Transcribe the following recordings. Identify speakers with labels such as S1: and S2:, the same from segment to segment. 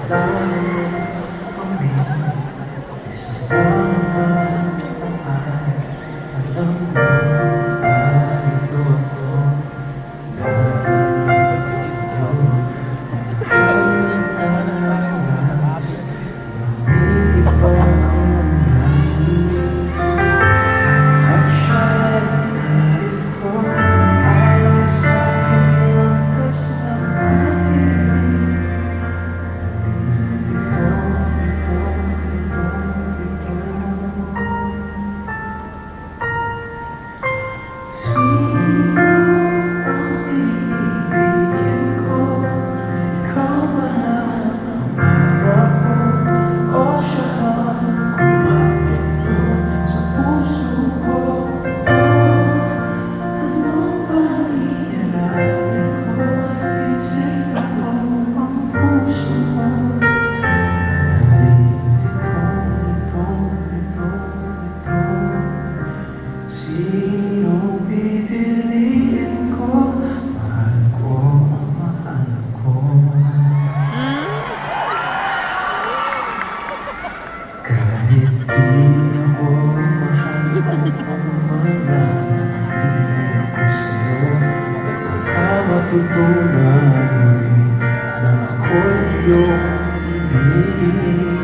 S1: Kailangan mo kami, isa naman ay alam mo na ito ako. Lagi sa'yo, minahal ka ng lakas, ngunit iba ang nais. At siya'y narin ko, ayon sa aking wakas na pag-ibig. Sino ang iibigin ko? Ikaw ba na ang pangarap ko? O siya bang kumato sa puso ko? Ano ba iilalin ko? Isipan mo ang puso ko. Sino pipiliin ko? Mahal ko ang mahal ko. Kahit di ako mahal ang mananatili ako sa'yo. Baka matutunan mo rin na ako'y iyong ibigin.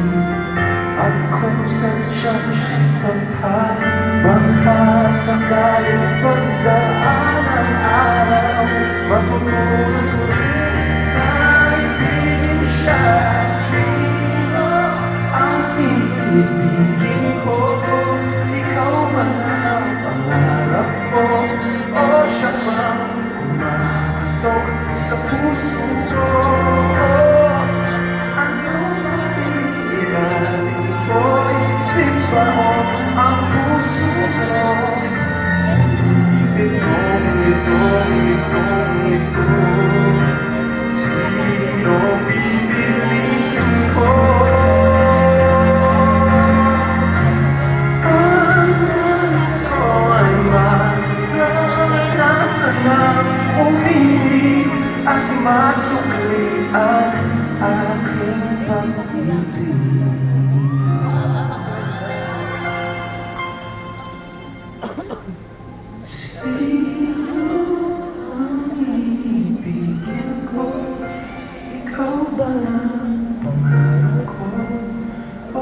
S1: At kung sadyang siya'y tapat, baka sakaling pagdaan ang araw, matutunan ko rin na ibigin siya. Sino ang iibigin ko? Ikaw ba na ang pangarap ko? O siya bang kumakatok sa puso ko? Isip mo ang puso ko? Ito sino pipiliin ko? Ang nais ko ay maranasan ng umibig at masukli ang aking pag-ibig.